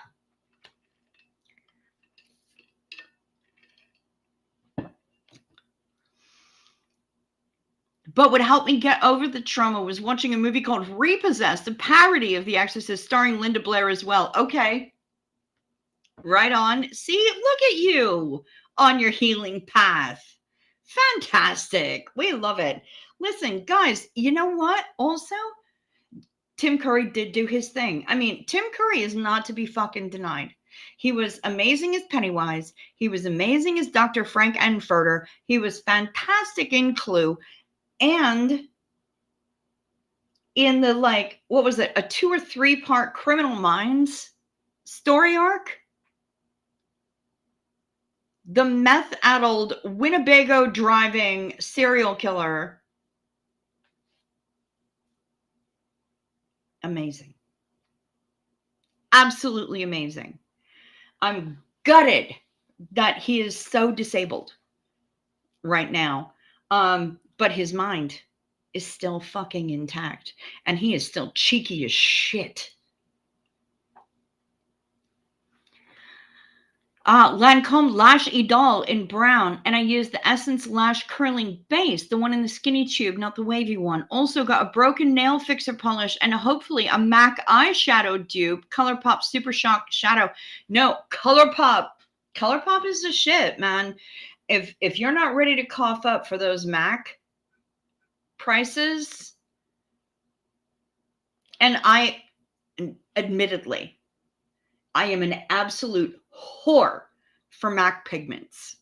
But what helped me get over the trauma was watching a movie called Repossessed, a parody of The Exorcist starring Linda Blair as well. Okay. Right on. See, look at you on your healing path. Fantastic. We love it. Listen, guys, you know what? Also, Tim Curry did do his thing. I mean, Tim Curry is not to be fucking denied. He was amazing as Pennywise. He was amazing as Dr. Frank Enfurter. He was fantastic in Clue. And in the, like, what was it, a 2 or 3 part Criminal Minds story arc? The meth-addled Winnebago driving serial killer. Amazing. Absolutely amazing. I'm gutted that he is so disabled right now. But his mind is still fucking intact. And he is still cheeky as shit. Lancome Lash Idol in brown, and I used the Essence Lash Curling Base, the one in the skinny tube, not the wavy one. Also got a broken nail fixer polish and hopefully a MAC eyeshadow dupe, ColourPop Super Shock Shadow. No, ColourPop is the shit, man. If you're not ready to cough up for those MAC prices, and I, admittedly, I am an absolute whore for MAC pigments.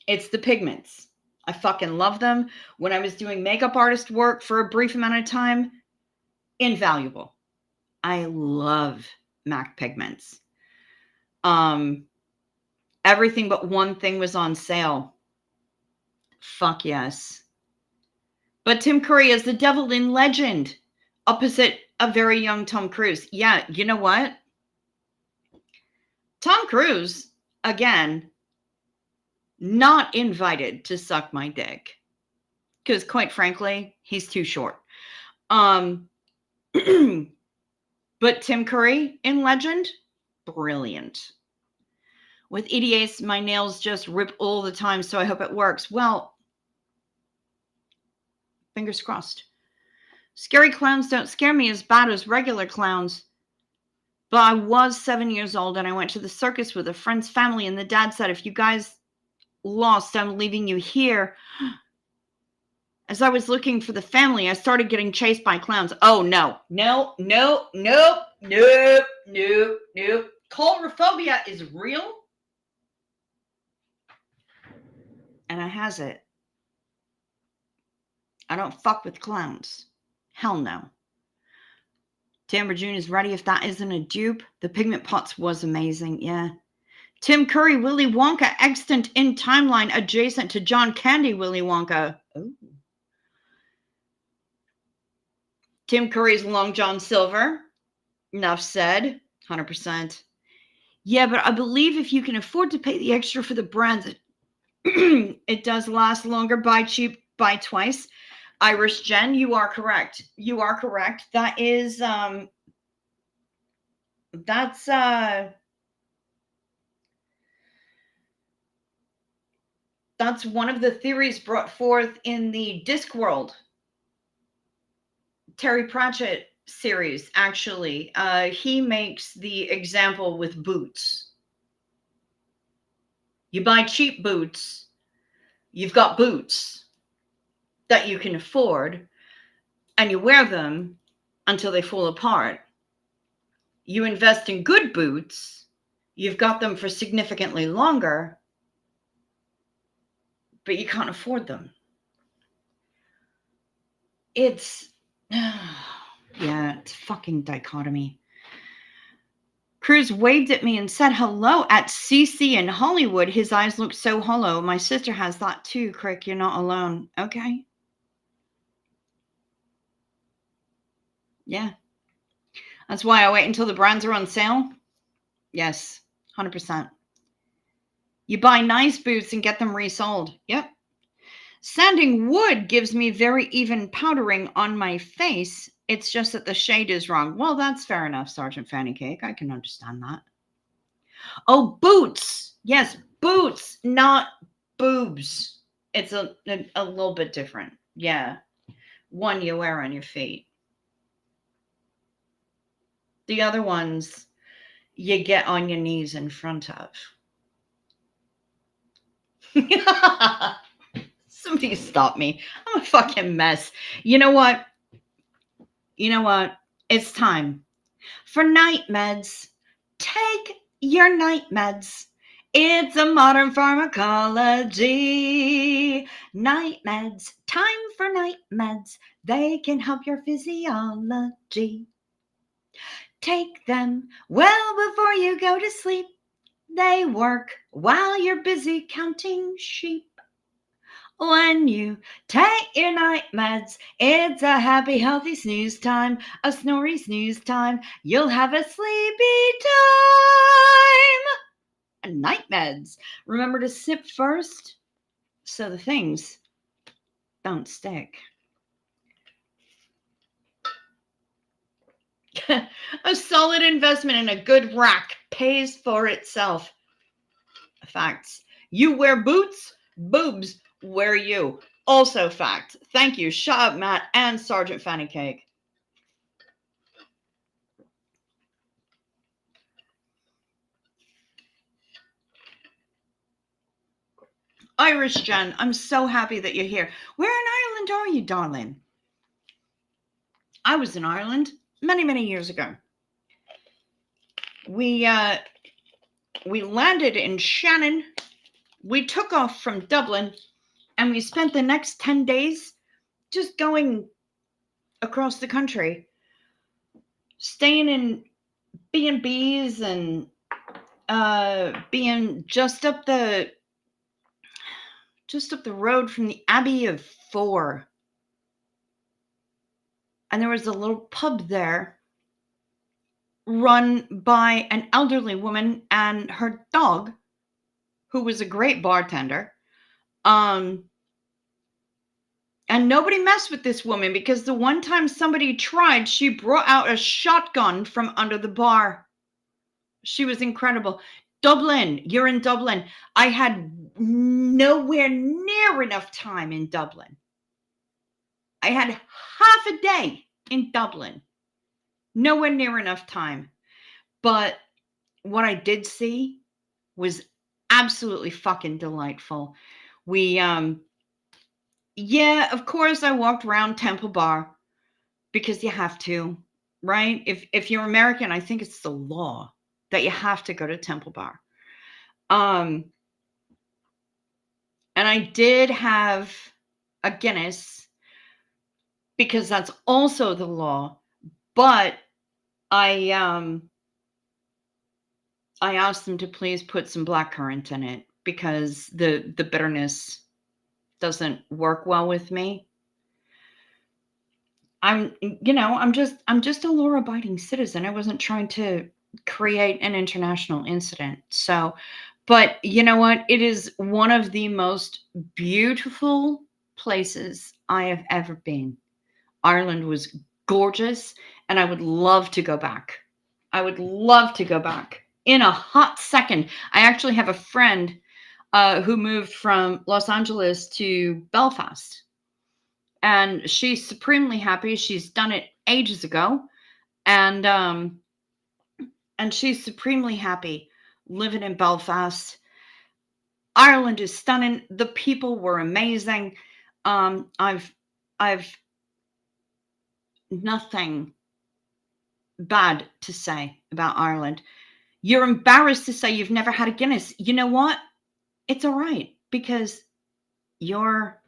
It's the pigments. I fucking love them. When I was doing makeup artist work for a brief amount of time, invaluable. I love MAC pigments. Everything but one thing was on sale. Fuck yes. But Tim Curry is the devil in Legend, opposite a very young Tom Cruise. Yeah, you know what? Tom Cruise, again, not invited to suck my dick. because quite frankly, he's too short. Um, but Tim Curry in Legend, brilliant. With EDAs, my nails just rip all the time, so I hope it works. Well, fingers crossed. Scary clowns don't scare me as bad as regular clowns. But I was 7 years old and I went to the circus with a friend's family, and the dad said, if you guys lost, I'm leaving you here. As I was looking for the family, I started getting chased by clowns. Oh, no. No, no, nope, nope, nope, nope. Claustrophobia is real. And I has it. I don't fuck with clowns. Hell no. Timber June is ready if that isn't a dupe. The Pigment Pots was amazing, yeah. Tim Curry, Willy Wonka, extant in timeline adjacent to John Candy, Willy Wonka. Ooh. Tim Curry's Long John Silver. Enough said. 100%. Yeah, but I believe if you can afford to pay the extra for the brand, it does last longer. Buy cheap, buy twice. Irish Jen, you are correct. You are correct. That is that's one of the theories brought forth in the Discworld Terry Pratchett series, actually. He makes the example with boots. You buy cheap boots, you've got boots that you can afford, and you wear them until they fall apart. You invest in good boots, you've got them for significantly longer, but you can't afford them. It's, yeah, it's fucking dichotomy. Cruz waved at me and said hello at CC in Hollywood. His eyes look so hollow. My sister has that too, Crick. You're not alone. Okay. Yeah. That's why I wait until the brands are on sale. Yes, 100%. You buy nice boots and get them resold. Yep. Sanding wood gives me very even powdering on my face. It's just that the shade is wrong. Well, that's fair enough, Sergeant Fanny Cake. I can understand that. Oh, boots. Yes, boots, not boobs. It's a little bit different. Yeah. One you wear on your feet. The other ones you get on your knees in front of. Somebody stop me. I'm a fucking mess. You know what? It's time for night meds. Take your night meds. It's a modern pharmacology. Night meds. Time for night meds. They can help your physiology. Take them well before you go to sleep. They work while you're busy counting sheep. When you take your night meds, it's a happy, healthy snooze time, a snory snooze time. You'll have a sleepy time. Night meds. Remember to sip first so the things don't stick. A solid investment in a good rack pays for itself. Facts. You wear boots, boobs wear you. Also fact. Thank you. Shut up, Matt and Sergeant Fanny Cake. Irish Jen, I'm so happy that you're here. Where in Ireland are you, darling? I was in Ireland many, many years ago. We landed in Shannon. We took off from Dublin, and we spent the next 10 days just going across the country, staying in B&Bs and being just up the road from the Abbey of Four. And there was a little pub there run by an elderly woman and her dog, who was a great bartender. And nobody messed with this woman because the one time somebody tried, she brought out a shotgun from under the bar. She was incredible. Dublin, you're in Dublin. I had nowhere near enough time in Dublin. I had half a day in Dublin. Nowhere near enough time. But what I did see was absolutely fucking delightful. We yeah, of course I walked around Temple Bar because you have to, right? If you're American, I think it's the law that you have to go to Temple Bar. And I did have a Guinness because that's also the law, but I asked them to please put some blackcurrant in it because the bitterness doesn't work well with me. I'm just a law-abiding citizen. I wasn't trying to create an international incident. So, but you know what? It is one of the most beautiful places I have ever been. Ireland was gorgeous, and I would love to go back. I would love to go back in a hot second. I actually have a friend who moved from Los Angeles to Belfast, and she's supremely happy. She's done it ages ago, and she's supremely happy living in Belfast. Ireland is stunning. The people were amazing. I've nothing bad to say about Ireland. You're embarrassed to say you've never had a Guinness. You know what? It's all right because you're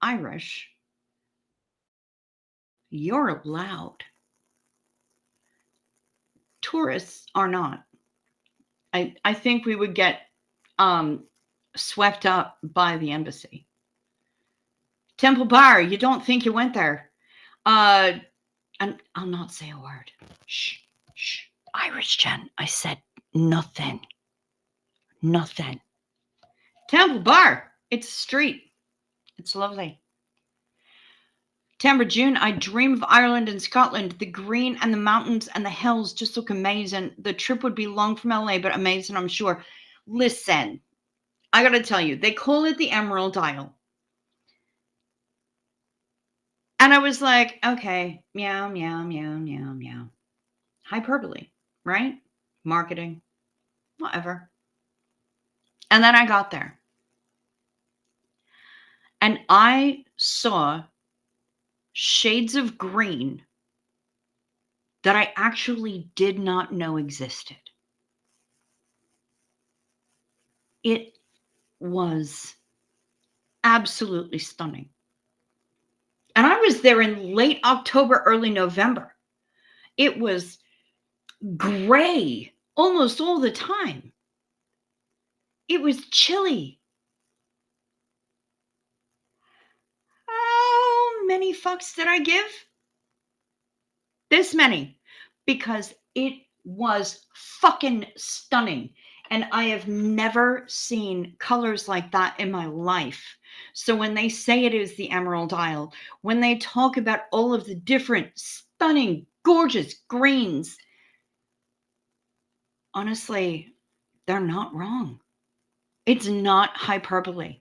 Irish. You're allowed. Tourists are not. I think we would get swept up by the embassy. Temple Bar, you don't think you went there. And I'll not say a word. Shh, shh. Irish Jen, I said nothing. Nothing. Temple Bar, it's a street. It's lovely. September, June, I dream of Ireland and Scotland. The green and the mountains and the hills just look amazing. The trip would be long from LA, but amazing, I'm sure. Listen, I got to tell you, they call it the Emerald Isle. And I was like, okay, meow, meow, meow, meow, meow. Hyperbole, right? Marketing, whatever. And then I got there. And I saw shades of green that I actually did not know existed. It was absolutely stunning. And I was there in late October, early November. It was gray almost all the time. It was chilly. How many fucks did I give? This many. Because it was fucking stunning. And I have never seen colors like that in my life. So when they say it is the Emerald Isle, when they talk about all of the different stunning, gorgeous greens, honestly, they're not wrong. It's not hyperbole.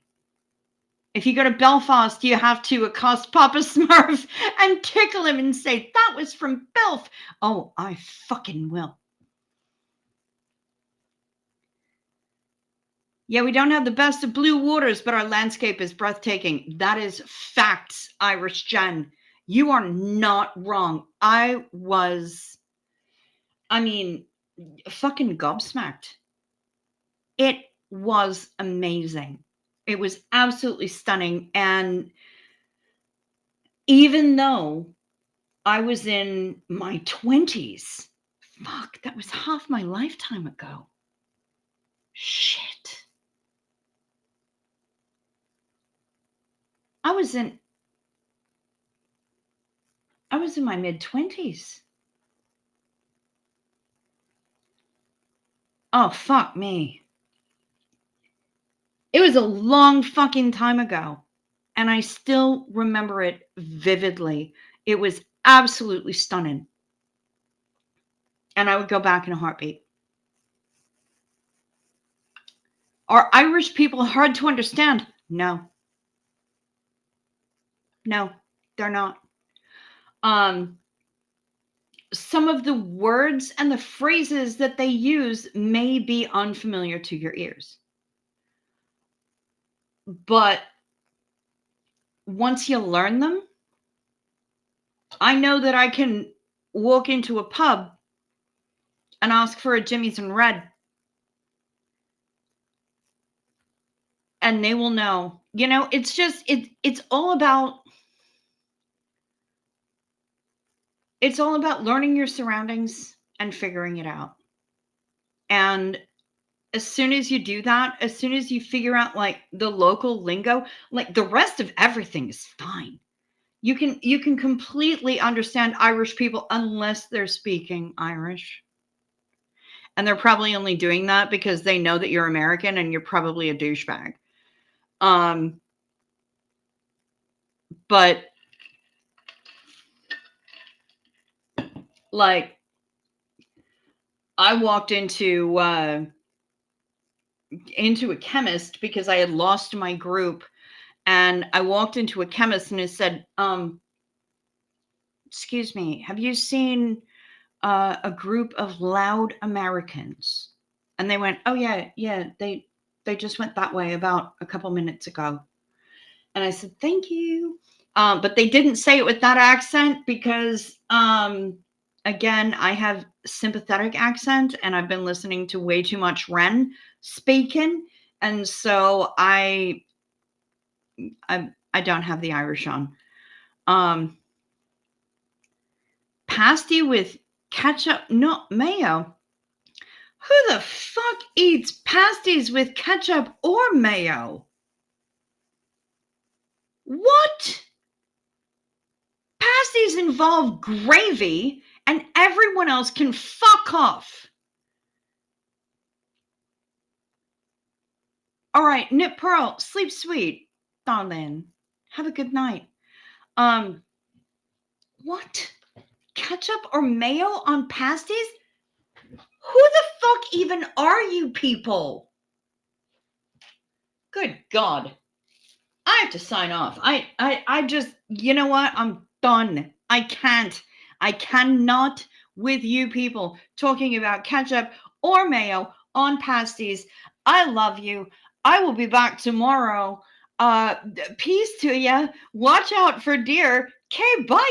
If you go to Belfast, you have to accost Papa Smurf and tickle him and say, that was from Belf. Oh, I fucking will. Yeah, we don't have the best of blue waters, but our landscape is breathtaking. That is facts, Irish Jen. You are not wrong. I mean, fucking gobsmacked. It was amazing. It was absolutely stunning. And even though I was in my 20s, fuck, that was half my lifetime ago. Shit. I was in my mid-20s. Oh, fuck me. It was a long fucking time ago. And I still remember it vividly. It was absolutely stunning. And I would go back in a heartbeat. Are Irish people hard to understand? No. No, they're not. Some of the words and the phrases that they use may be unfamiliar to your ears. But once you learn them, I know that I can walk into a pub and ask for a Jimmy's in Red, and they will know. It's just it's all about learning your surroundings and figuring it out. And as soon as you do that, as soon as you figure out like the local lingo, like the rest of everything is fine. You can completely understand Irish people unless they're speaking Irish. And they're probably only doing that because they know that you're American and you're probably a douchebag. But like I walked into a chemist because I had lost my group, and I walked into a chemist and it said, excuse me, have you seen a group of loud Americans? And they went, oh yeah, they just went that way about a couple minutes ago. And I said, thank you. But they didn't say it with that accent because, again, I have sympathetic accent and I've been listening to way too much Ren speaking. And so I don't have the Irish on. Pasty with ketchup, not mayo. Who the fuck eats pasties with ketchup or mayo? What? Pasties involve gravy and everyone else can fuck off. All right, Nip Pearl, sleep sweet, darling. Have a good night. What? Ketchup or mayo on pasties? Who the fuck even are you people? Good God. I have to sign off. I just, you know what? I'm done. I cannot with you people talking about ketchup or mayo on pasties. I love you. I will be back tomorrow. Peace to you. Watch out for deer. Okay, bye.